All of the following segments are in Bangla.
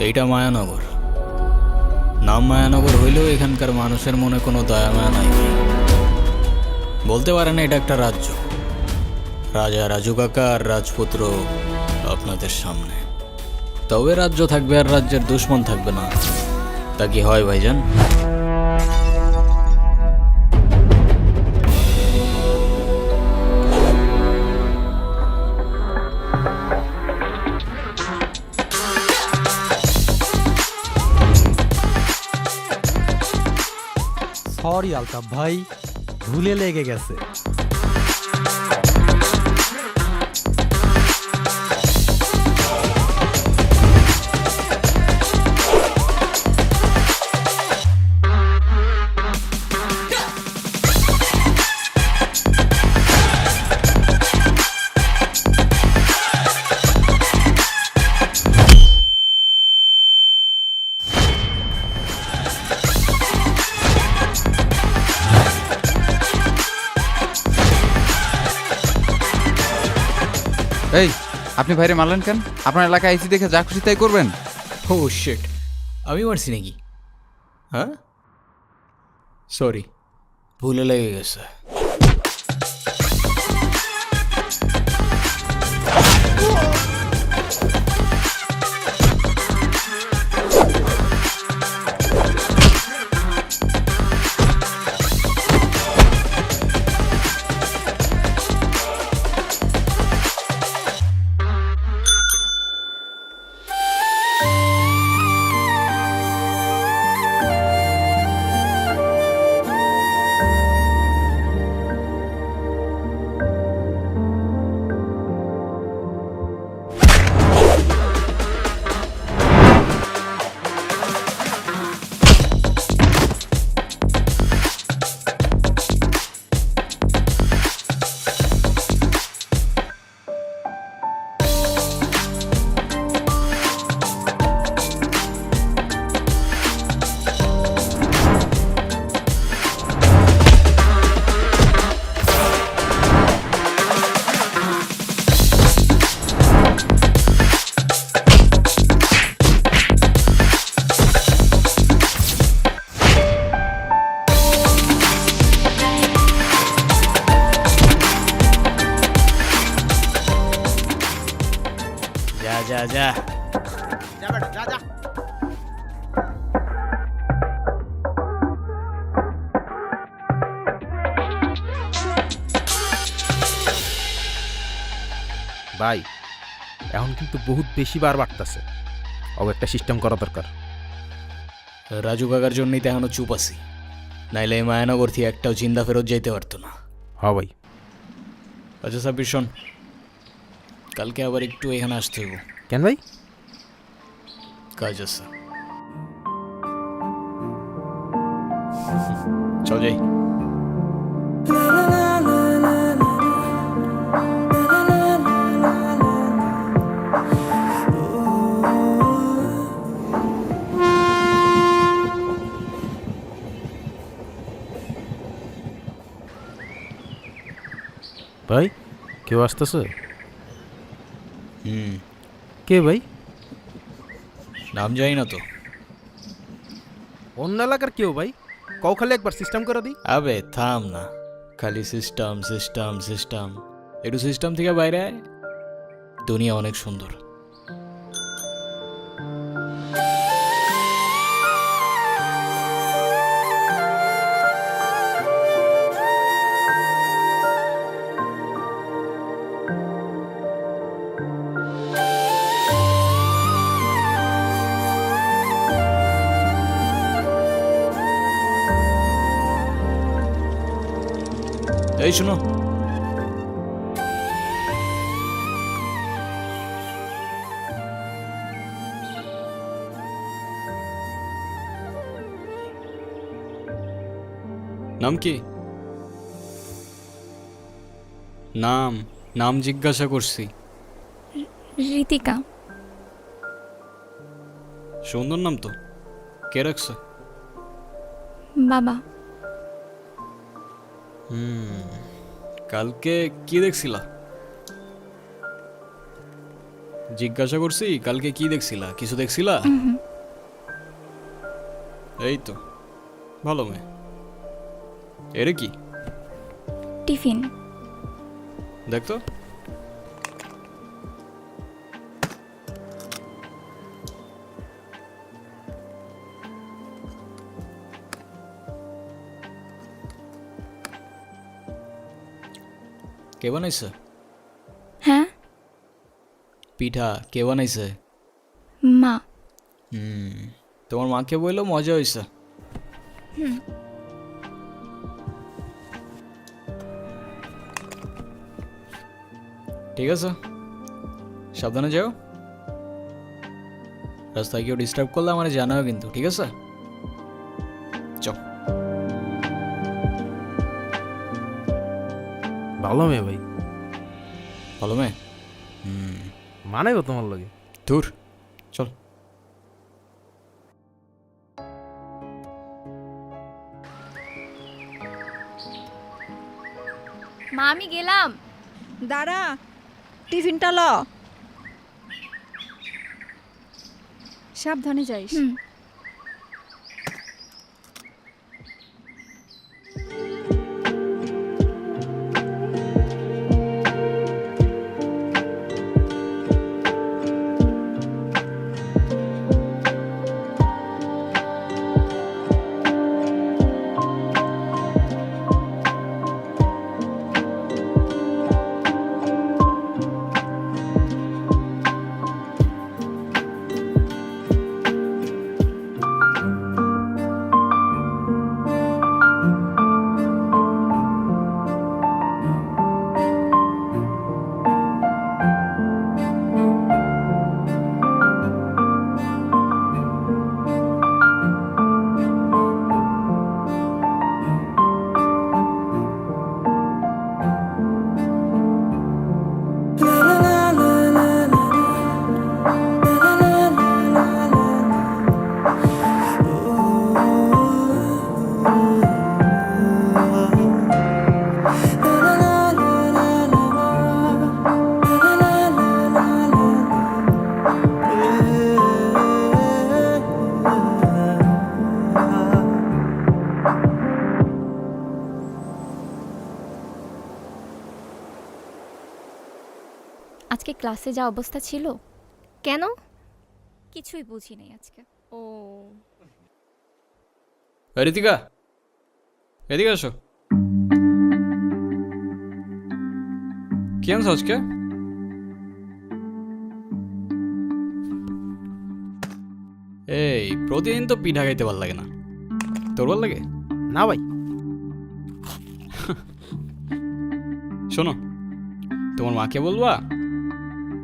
এইটা মায়ানগর। নাম মায়ানগর হইলেও এখানকার মানুষের মনে কোনো দয়া মায়া নাই। বলতে পারেন এটা একটা রাজ্য। রাজা রাজু কাকা আর রাজপুত্র আপনাদের সামনে। তবে রাজ্য থাকবে আর রাজ্যের দুশ্মন থাকবে না, তা কি হয় ভাইজান? সরি আলতাফ ভাই, ভুলে লেগে গেছে। এই, আপনি ভাইরে মারলেন কেন? আপনার এলাকায় আইসি দেখে যা খুশি তাই করবেন? ও শিট, আমি মারছি নাকি? হ্যাঁ, সরি, ভুলে লেগে গেছে। যা যা যা। ভাই, এখন কিন্তু বহুত বেশি বার বাড়তেছে। একটা সিস্টেম করা দরকার। রাজু কাকার জন্যই তো এখনো চুপ আছি, নাইলে এই মায়ানগর থেকে একটাও চিন্তা ফেরত যাইতে পারতো না। হ্যাঁ ভাই। আচ্ছা সাব্বির শোন, কালকে আবার একটু এখানে আসতে হইব, কেন ভাই? কাজ আছে। চল যাই। ভাই, কেউ আসতেছে? হুম, কে ভাই? নাম জানি না তো। অন্য এলাকার কেউ ভাই? কও খালি একবার সিস্টেম করে দিই। আবে থাম না, খালি সিস্টেম সিস্টেম সিস্টেম। একটু সিস্টেম থেকে বাইরে আয়, দুনিয়া অনেক সুন্দর। এই শোনো, নাম কি? নাম নাম জিজ্ঞাসা করছি। ঋতিকা। সুন্দর নাম তো, কে রাখছে? বাবা। কালকে কি দেখছিলা? জিজ্ঞাসা করছি কালকে কি দেখছিলা, কিছু দেখছিলা? এই তো ভালো মেয়ে। এরে কি টিফিন। দেখতো। কে বানাইছে হ্যাঁ, পিঠা? কে বানাইছে? মা। তোমার মাকে বললো মজা হয়েছে। ঠিক আছে, সাবধানে যাও। রাস্তায় কেউ ডিস্টার্ব করলে আমার জানাও কিন্তু, ঠিক আছে? চল। ভালো মেয়ে ভাই, ভালো মেয়ে। মানে তোমার লাগে। দূর, চল। মা আমি গেলাম। দাঁড়া, টিফিনটা ল। সাবধানে যাইস। আজকে ক্লাসে যা অবস্থা ছিল, কেন? কিছুই বুঝি নাই আজকে। ও, ঋতিকা, এদিকে আসো। কি আনছো আজকে? এই প্রতিদিন তো পিঠা খাইতে ভাল লাগে না, তোর ভাল লাগে? না ভাই, শোনো, তোমার মাকে বলবা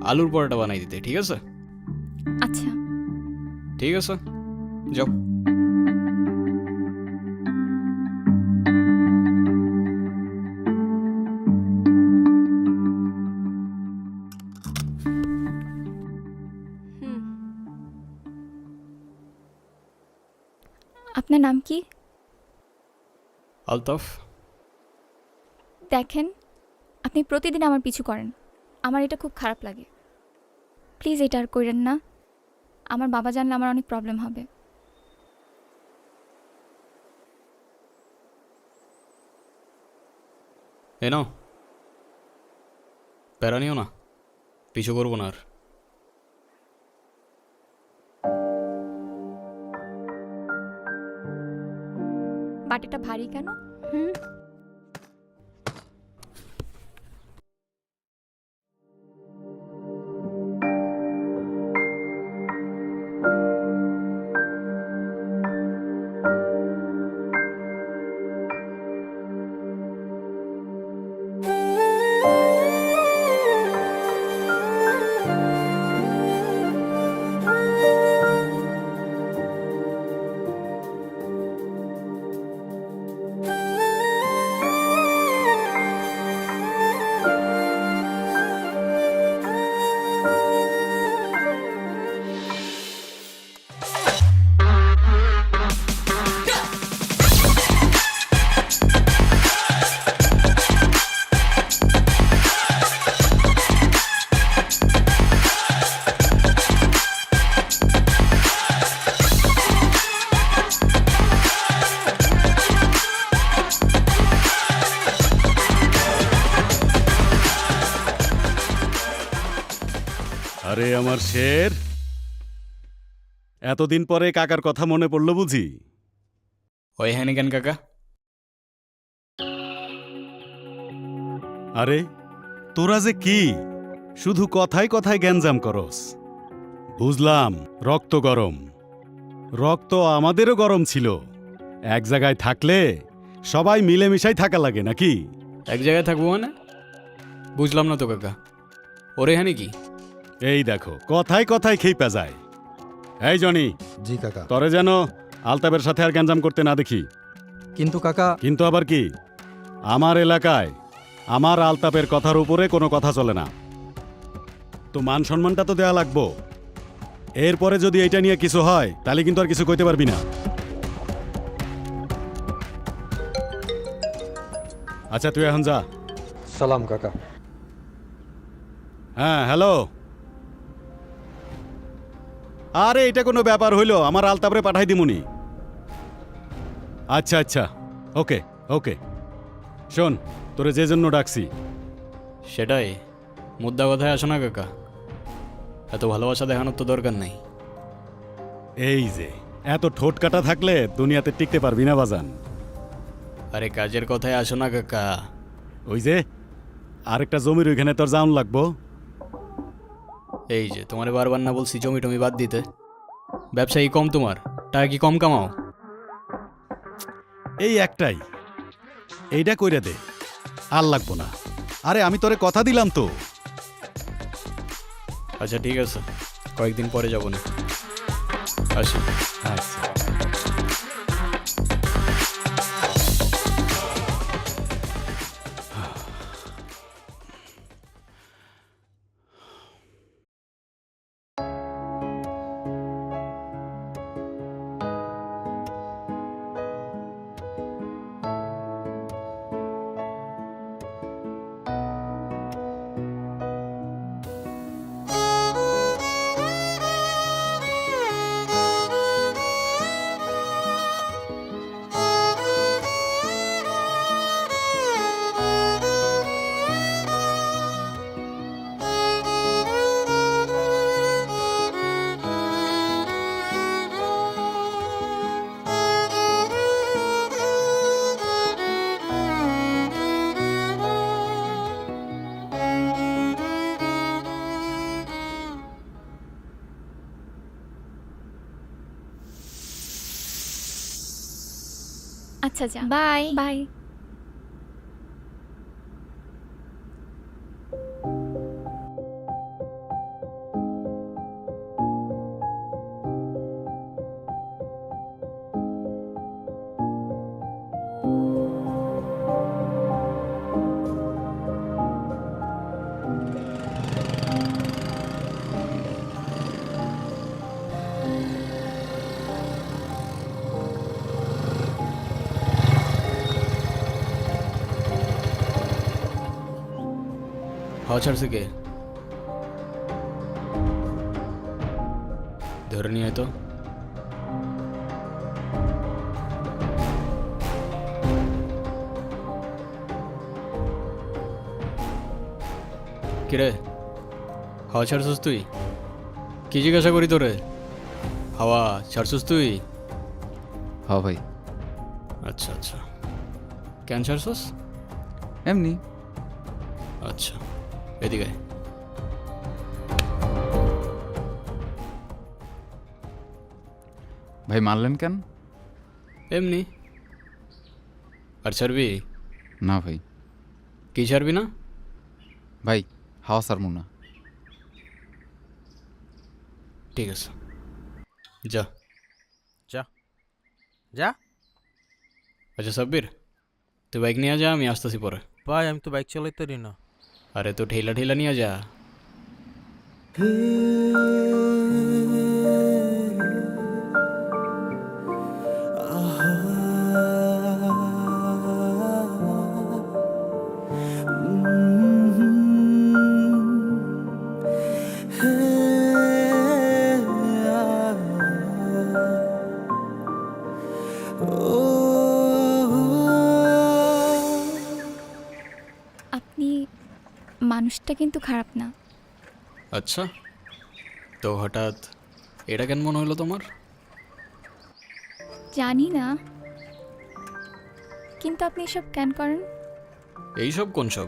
আলুর পরোটা বানাই দিতে, ঠিক আছে? আচ্ছা, ঠিক আছে, যাও। হুম, আপনার নাম কি? আলতাফ। দেখেন, আপনি প্রতিদিন আমার পিছু করেন, আমার এটা খুব খারাপ লাগে। প্লিজ এটা আর করেন না, আমার বাবা জানলে আমার অনেক প্রবলেম হবে। এ নাও, প্যারা নিও না, পিছু করবো না আর। বাটিটা ভারী কেন? হুম। আরে আমার শের, এতদিন পরে কাকার কথা মনে পড়লো বুঝি? ওই হ্যানি কেন কাকা? আরে তোরা যে কি শুধু কথায় কথায় গ্যাঞ্জাম করস। বুঝলাম রক্ত গরম, রক্ত আমাদেরও গরম ছিল। এক জায়গায় থাকলে সবাই মিলেমিশাই থাকা লাগে নাকি? এক জায়গায় থাকবো মানে? বুঝলাম না তো কাকা, ওরে হ্যানি কি? এই দেখো কথায় কথায় খেইপা যায়। এই জনি, জি কাকা। তরে যেন আলতাবের সাথে আর গ্যাঞ্জাম করতে না দেখি। কিন্তু কাকা, কিন্তু আবার কি, আমার এলাকায় আমার আলতাপের কথার উপরে কোনো কথা চলে না। তো মান সম্মানটা তো দেয়া লাগবো। এরপরে যদি এটা নিয়ে কিছু হয় তাহলে কিন্তু আর কিছু কইতে পারবি না। আচ্ছা তুই এখন যা। সালাম কাকা। হ্যাঁ হ্যালো। আরে এটা কোনো ব্যাপার হইলো, আমার আলতাপরে পাঠাই দিমুনি। আচ্ছা আচ্ছা, ওকে ওকে। শোন, তোরে যে জন্য ডাকছি, সেটাই, মুদ্রা কথায় আসো না কাকা। এত ভালোবাসা দেখানোর তো দরকার নেই। এই যে এত ঠোঁট কাটা থাকলে দুনিয়াতে টিকতে পারবি না বাজান। আরে কাজের কথায় আসো না কাকা। ওই যে আরেকটা জমির ওইখানে তোর জাউন লাগবো। এই যে তোমারে বারবার না বলছি জমি টমি বাদ দিতে? ব্যবসায়ী কম তোমার, টাকা কি কম কামাও? এই একটাই, এইটা কইরা দে, আর লাগবো না। আরে আমি তোরে কথা দিলাম তো। আচ্ছা ঠিক আছে, কয়েকদিন পরে যাবো না। আসি। আচ্ছা আচ্ছা যা, বাই বাই। হাওয়া ছাড়ছে কে? ধরে নিয়ে আয় তো। কিরে, হাওয়া ছাড়ছিস তুই? কি জিজ্ঞাসা করি তোরে? হাওয়া ছাড়ছিস তুই? হ্যাঁ ভাই, আচ্ছা আচ্ছা, কেন ছাড়ছিস? এমনি। আচ্ছা, এদিকে আয়। ভাই মারলেন কেন? এমনি। আর ছাড়বি? না ভাই। কি ছাড়বি না? ভাই হাওয়া সারমু না। ঠিক আছে, যা যা যা। আচ্ছা সাব্বির, তুই বাইক নিয়ে যা, আমি আসতেছি পরে। ভাই আমি তো বাইক চালাইতে পারি না। আরে তো ঠেলা ঠেলা নিয়ে যা। আপনি মানুষটা কিন্তু খারাপ না। আচ্ছা, তো হঠাৎ এটা কেন মনে হলো তোমার? জানি না, কিন্তু আপনি এসব কেন করেন? এইসব কোন সব?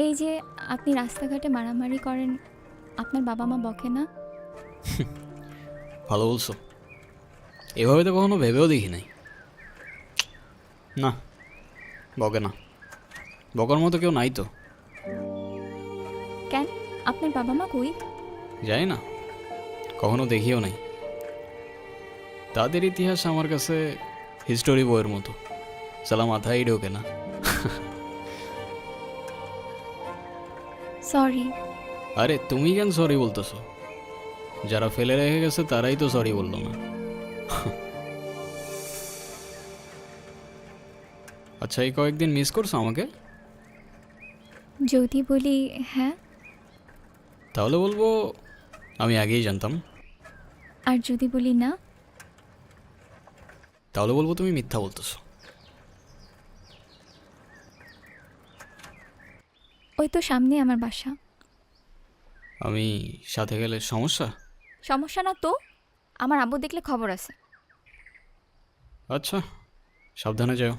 এই যে আপনি রাস্তাঘাটে মারামারি করেন, আপনার বাবা মা বকে না? ভালো বলছো, এভাবে তো কখনো ভেবেও দেখি নাই। না, বকে না, বকার মতো কেউ নাই তো। কেন, আপনার বাবা মা কই? জানি না, কখনো দেখিও নাই। তাদের ইতিহাস আমার কাছে হিস্টোরি বইয়ের মতো, সালা মাথায় ঢোকে না। সরি। আরে তুমি কেন সরি বলতেছো? যারা ফেলে রেখে গেছে তারাই তো সরি বললো না। আচ্ছা, এই কয়েকদিন মিস করছো আমাকে? যদি বলি হ্যাঁ, তাহলে বলবো আমি আগেই জানতাম। আর যদি বলি না, তাহলে বলবো তুমি মিথ্যা বলতেছো। ওই তো সামনে আমার বাসা। আমি সাথে গেলে সমস্যা? সমস্যা না তো, আমার আব্বু দেখলে খবর আছে। আচ্ছা, সাবধানে যাও।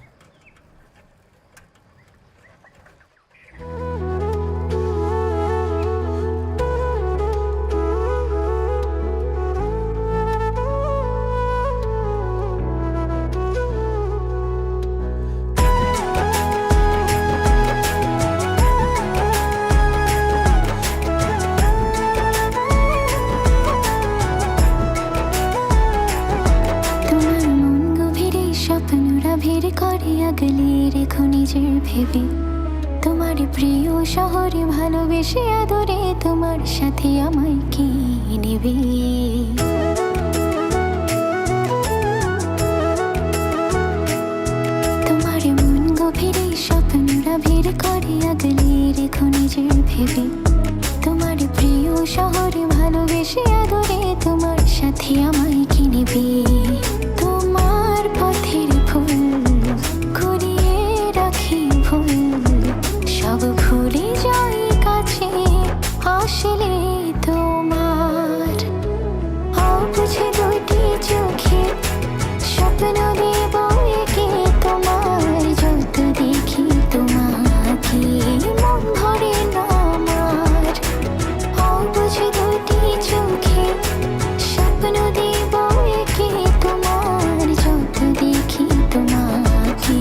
তোমার মন গভীরে স্বপ্নরা ভিড় করে আগলে রেখো নিজের ভেবে, তোমার প্রিয় শহরে ভালোবেসে আদরে তোমার সাথে আমায় কি নেবে? তোমার মন গভীরে স্বপ্নরা ভিড় করে আগলে রেখো নিজের ভেবে, তোমার প্রিয় শহরে ভালোবেসে আদরে তোমার সাথে আমায় কি নেবে? তোমার পথের ফুল কুড়িয়ে রাখি ভুল, সব ভুলে যাই কাছে আসলে তোমার। অবুঝে দুটি চোখে স্বপ্ন দেব একে তোমার, যত দেখি তোমাকে মন ভরে না আমার। অবুঝে দুটি চোখে স্বপ্ন দেব একে তোমার, যত দেখি তোমাকে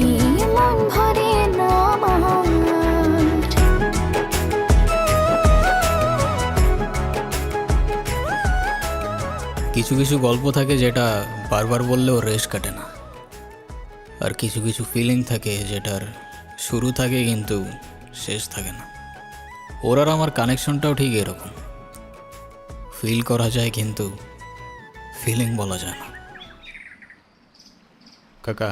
মন ভরে না আমার। কিছু কিছু গল্প থাকে যেটা বারবার বললেও রেশ কাটে না, আর কিছু কিছু ফিলিং থাকে যেটার শুরু থাকে কিন্তু শেষ থাকে না। ওর আর আমার কানেকশনটাও ঠিক এরকম, ফিল করা যায় কিন্তু ফিলিং বলা যায় না। কাকা,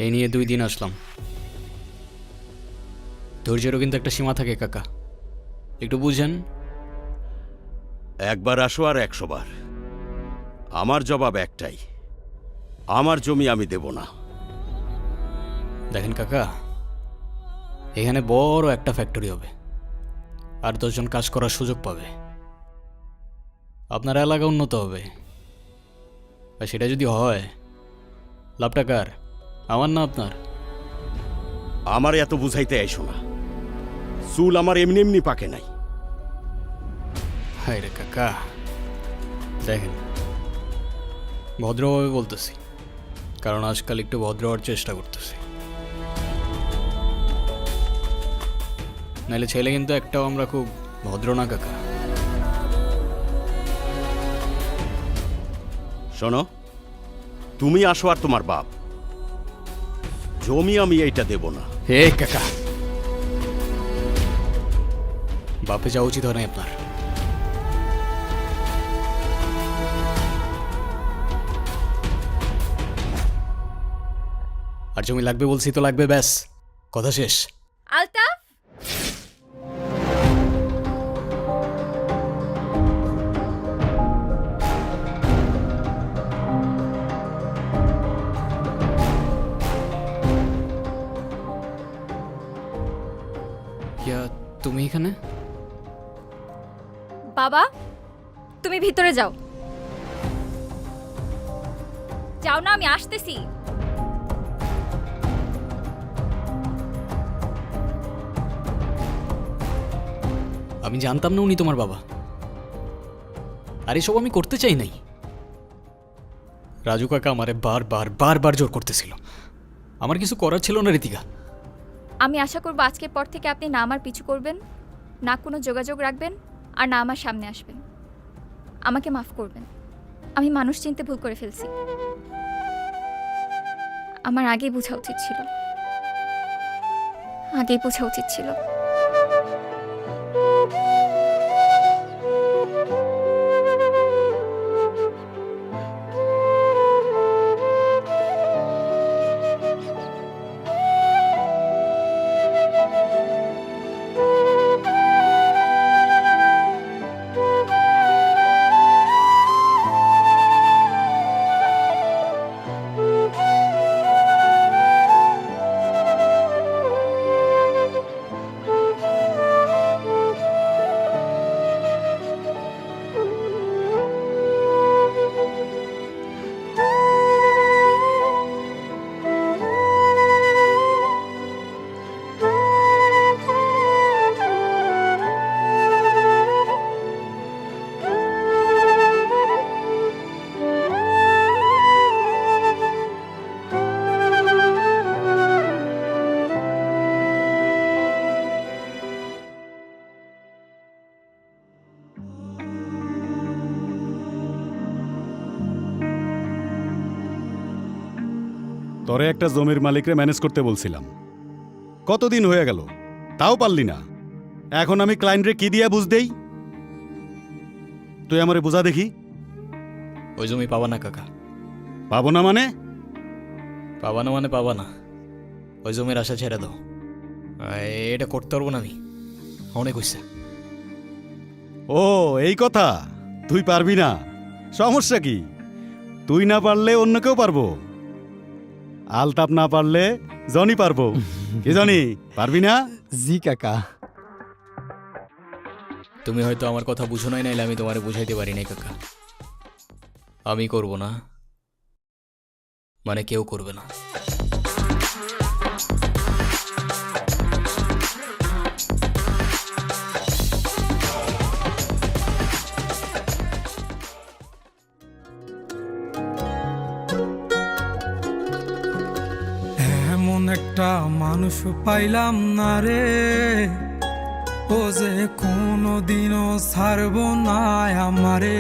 এই নিয়ে 2 দিন আসলাম, ধৈর্যেরও কিন্তু একটা সীমা থাকে কাকা, একটু বুঝেন। একবার আসো আর 100 বার। আমার জবাব একটাই, আমার জমি আমি দেব না। দেখেন কাকা, এখানে বড় একটা ফ্যাক্টরি হবে, আর 10 জন কাজ করার সুযোগ পাবে, আপনার এলাকা উন্নত হবে। আর সেটা যদি হয়, লাভটা কার? আমার না আপনার? আমার এত বুঝাইতে আইসো না, চুল আমার এমনি এমনি পাকে নাই। হায় রে কাকা, দেখেন ভদ্রভাবে বলতেছি, কারণ আজকাল একটু ভদ্র হওয়ার চেষ্টা করতেছি, নাহলে ছেলে কিন্তু একটাও আমরা খুব ভদ্র না কাকা। শোনো, তুমি আসো আর তোমার বাপ, জমি আমি এইটা দেব না। হে কাকা, বাপে যাওয়া উচিত হয় না আপনার। আর জমি লাগবে বলছি তো লাগবে, ব্যাস, কথা শেষ। আলতাফ, ইয়া, তুমি এখানে? বাবা, তুমি ভিতরে যাও। যাও না, আমি আসতেছি। আমি জানতাম না উনি তোমার বাবা, আর এসব আমি করতে চাই নাই। রাজু কাকা আমারে বারবার জোর করতেছিল। আমার কিছু করার ছিল না ঋতিকা। আমি আশা করব আজকের পর থেকে আপনি না আমার পিছু করবেন, না কোনো যোগাযোগ রাখবেন, আর না আমার সামনে আসবেন। আমাকে মাফ করবেন, আমি মানুষ চিনতে ভুল করে ফেলছি। আমার আগেই বোঝা উচিত ছিল, আগেই বোঝা উচিত ছিল। তরে একটা জমির মালিকরে ম্যানেজ করতে বলছিলাম, কতদিন হয়ে গেল, তাও পারলি না। এখন আমি ক্লায়েন্টরে কি দিয়া বুঝ দেই? তুই আমারে বুঝা দেখি। ওই জমি পাবা না কাকা। পাবো না মানে? পাবা না মানে পাবা না। ওই জমির আশা ছেড়ে দাও। এটা করতে পারবো না আমি, অনেক হয়েছে। ও এই কথা, তুই পারবি না? সমস্যা কি? তুই না পারলে অন্য কেউ পারবো। আলতাপ না পারলে জনি পারবো। কি জনি, পারবি না? জি কাকা। তুমি হয়তো আমার কথা বুঝো নাই, নাইলে আমি তোমারে বুঝাইতে পারি নাই কাকা। আমি করব না মানে কেউ করবে না। এমন একটা মানুষ পাইলাম না রে, ও যে কোনোদিনও ছাড়ব না আমারে।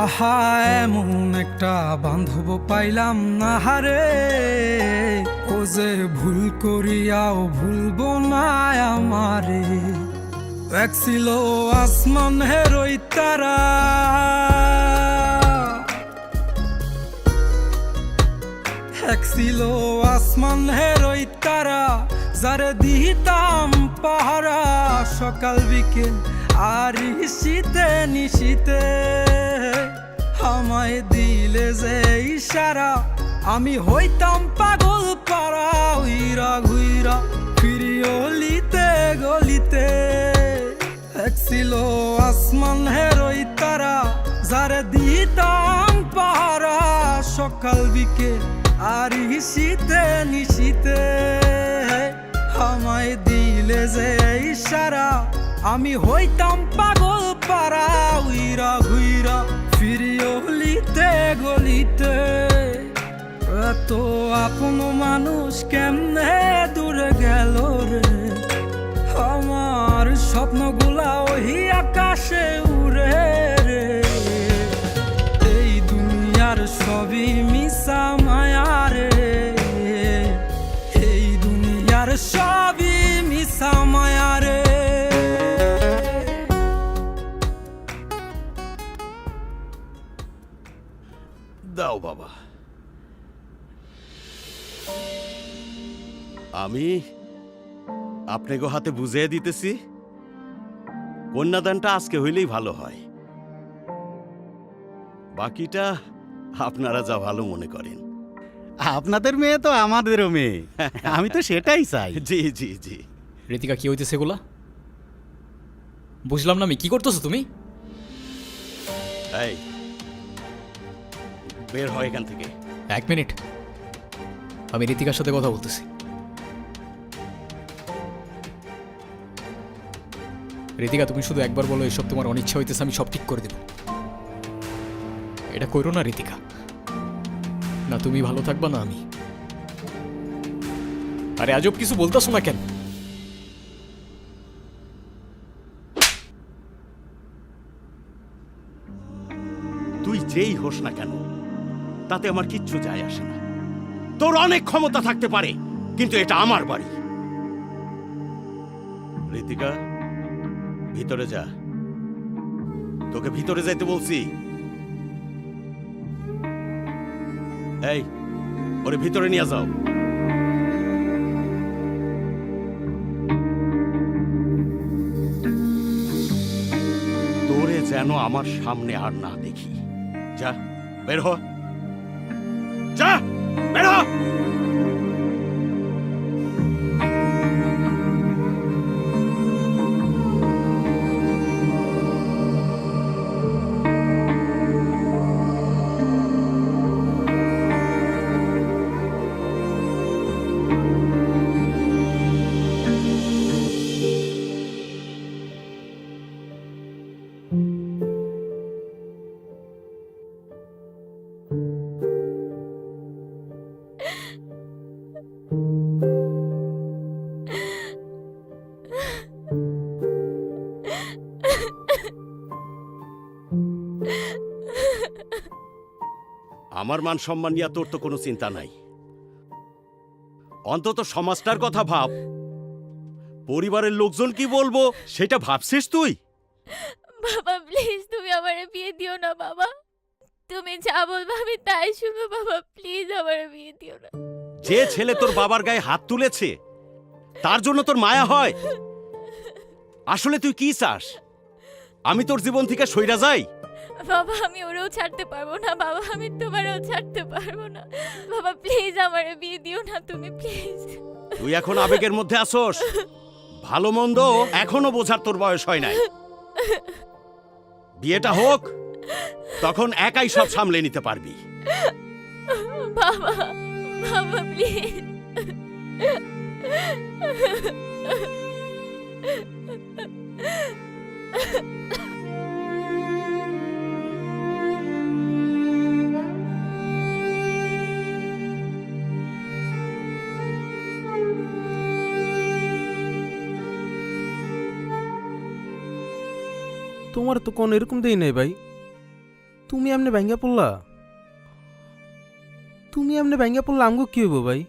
আহা, এমন একটা বান্ধব পাইলাম না রে, ও যে ভুল করিয়াও ভুলব না আমারে। এক ছিল আসমানের ওই তারা, এক ছিল আসমানের ওই তারা, যারে দিতাম পাহারা সকাল বিকেল আর শীতে নিশীতে। আমায় দিলে যে ইশারা, আমি হইতাম পাগল পারা, উইরা ঘুইরা ফিরি অলিতে গলিতে। এক ছিল আসমানের ওই তারা, যারে দিতাম পাহারা সকাল বিকেল আর শীতে নিশীতে। আমায় দিলে যে ইশারা, আমি হইতাম পাগল পারা, উইরা ঘুইরা ফিরি অলিতে গলিতে। এত আপন মানুষ কেমনে দূরে গেল রে, আমার স্বপ্নগুলা ওই আকাশে উড়ে রে। এই দুনিয়ার সবই মিশা মায়া রে, এই দুনিয়ার সবই মিশা মায়া রে। দাও বাবা, আমি আপনাকে হাতে বুঝিয়ে দিতেছি। কন্যাদানটা আজকে হইলেই ভালো হয়, বাকিটা আপনারা যা ভালো মনে করেন। আপনাদের মেয়ে তো আমাদেরও মেয়ে, আমি তো সেটাই চাই। জি জি জি। ঋতিকা, কি হইতেছে এগুলা? বুঝলাম না আমি, কি করতেছো তুমি? এই বের হয় এখান থেকে। 1 মিনিট, আমি ঋতিকার সাথে কথা বলতেছি। ঋতিকা, তুমি শুধু একবার বলো এসব তোমার অনিচ্ছা হইতেছে, আমি সব ঠিক করে দেব। এটা করো না ঋতিকা, না তুমি ভালো থাকবা না আমি। আরে আজব কিছু বলতেছো না কেন? তুই যেই হোস না কেন তাতে আমার কিচ্ছু যায় আসে না। তোর অনেক ক্ষমতা থাকতে পারে, কিন্তু এটা আমার বাড়ি। ঋতিকা, ভিতরে যা। তোকে ভিতরে যাইতে বলছি। এই, ওরে ভিতরে নিয়ে যাও। তোরে যেন আমার সামনে আর না দেখি। যা, বের হ। যা, বের হ। আমার মান সম্মান নিয়ে তোর তো কোনো চিন্তা নাই। অন্তত সমাজটার কথা ভাব। পরিবারের লোকজন কি বলবো সেটা ভাবছিস তুই? বাবা প্লিজ তুমি আমারে বিয়ে দিও না বাবা। তুমি যা বলবে আমি তাই শুনবো বাবা, প্লিজ আমারে বিয়ে দিও না। যে ছেলে তোর বাবার গায়ে হাত তুলেছে তার জন্য তোর মায়া হয়? আসলে তুই কি চাস? আমি তোর জীবন থেকে সইরা যাই? বাবা আমি ওরেও ছাড়তে পারবো না বাবা, আমি তোমারও ছাড়তে পারবো না বাবা, প্লিজ আমারে বিয়ে দিও না তুমি, প্লিজ। তুই এখন আবেগের মধ্যে আসোস। ভালো মন্দ এখনো বোঝার তোর বয়স হয় নাই। বিয়েটা হোক, তখন একাই সব সামলে নিতে পারবি। বাবা বাবা প্লিজ। তোমার তো কোন এরকম দেই নাই ভাই। তুমি এমনি ভাঙ্গা পড়লা, আমগো কি হইব ভাই?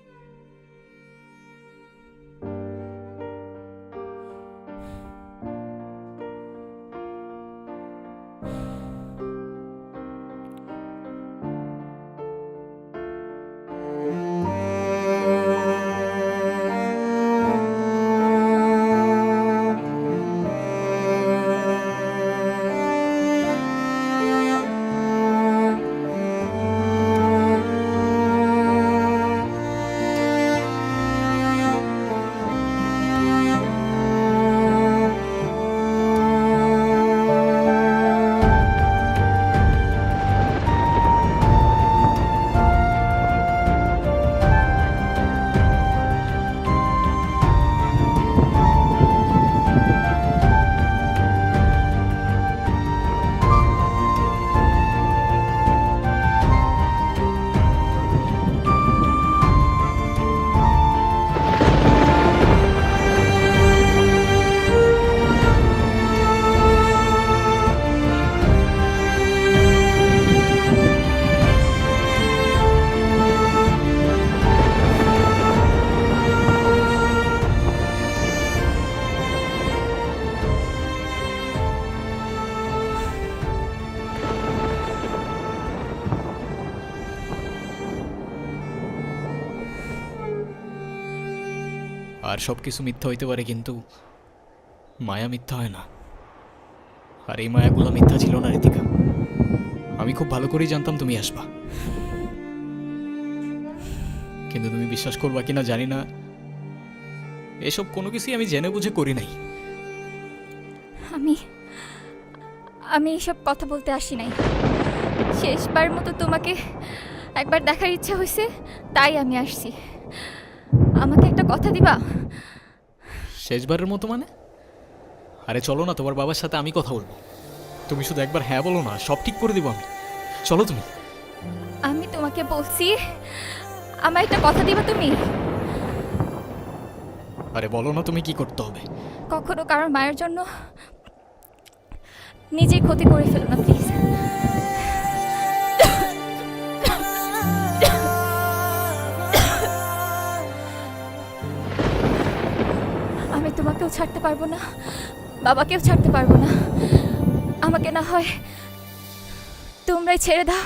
আর সব কিছু মিথ্যা হইতে পারে, কিন্তু মায়া মিথ্যা হয় না। আর এই মায়াগুলো মিথ্যা ছিল না ঋতিকা। আমি খুব ভালো করেই জানতাম তুমি আসবা, কিন্তু তুমি বিশ্বাস করবা কিনা জানি না, এসব কোনো কিছুই আমি জেনে বুঝে করি নাই। আমি এসব কথা বলতে আসি নাই। শেষবার মতো তোমাকে একবার দেখার ইচ্ছা হয়েছে, তাই আমি আসছি। আমাকে একটা কথা দিবা? শেষবারের মতো মানে? আরে চলো না, তোমার বাবার সাথে আমি কথা বলবো। তুমি শুধু একবার হ্যাঁ বলো না, সব ঠিক করে দিব আমি। চলো তুমি। আমি তোমাকে বলছি, আমার একটা কথা দিবা তুমি? আরে বলো না তুমি কি করতে হবে। কখনো কারোর মায়ের জন্য নিজেই ক্ষতি করে ফেলো না প্লিজ। আমি তোমাকেও ছাড়তে পারবো না, বাবাকেও ছাড়তে পারবো না। আমাকে না হয় তোমরাই ছেড়ে দাও।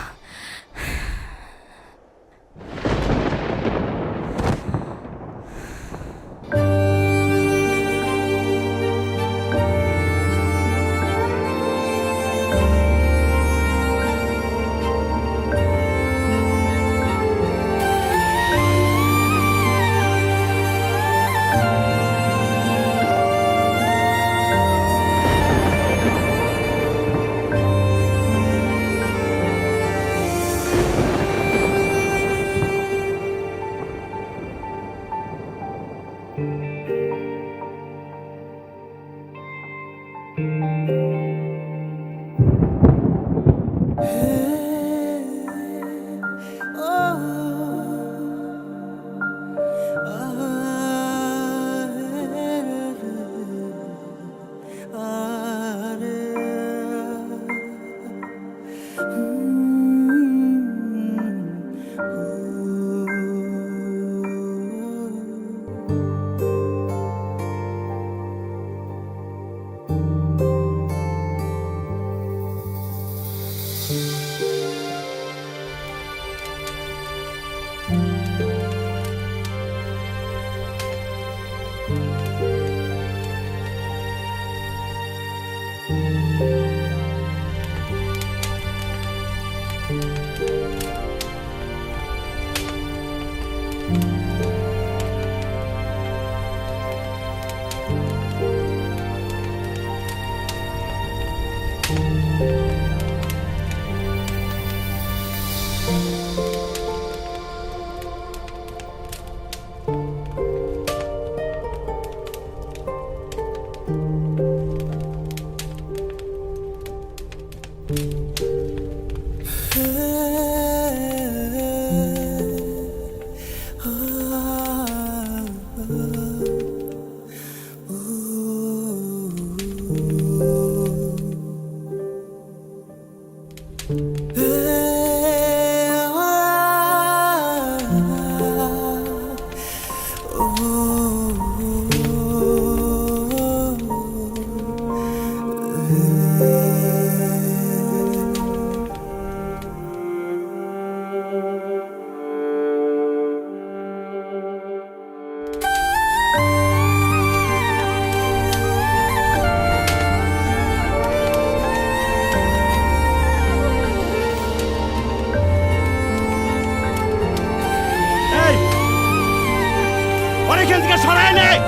এখান থেকে সরায় নেয়,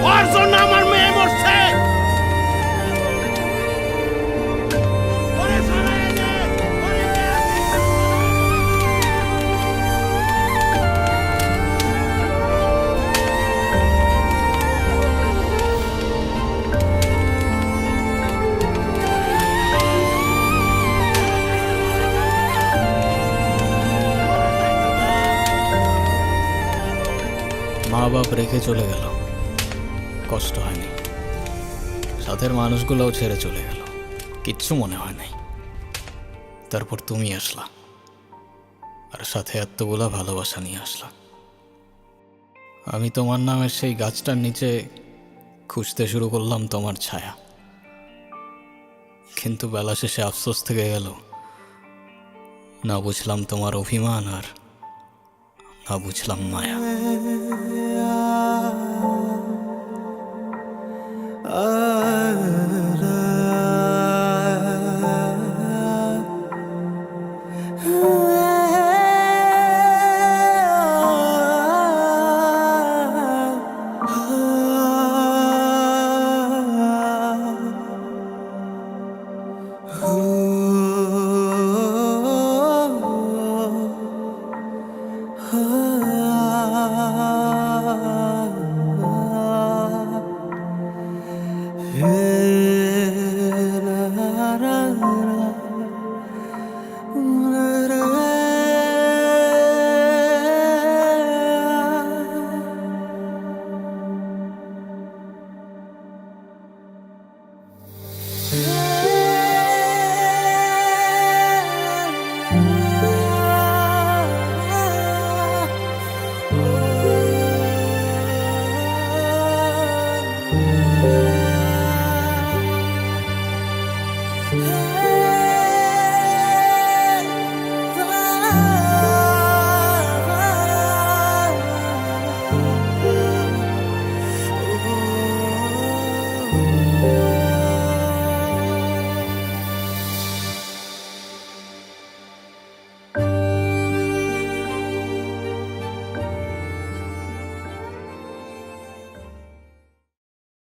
ওর জন্য আমার মেয়ে মরছে। মা বাপ রেখে চলে গেল, কষ্ট হয়নি। সাথের মানুষগুলোও ছেড়ে চলে গেল, কিচ্ছু মনে হয় নাই। তারপর তুমি আসলা, আর সাথে এতগুলা ভালোবাসা নিয়ে আসলা। আমি তোমার নামের সেই গাছটার নিচে খুঁজতে শুরু করলাম তোমার ছায়া, কিন্তু বেলা শেষে আফসোস থেকে গেল। না বুঝলাম তোমার অভিমান, আর না বুঝলাম মায়া।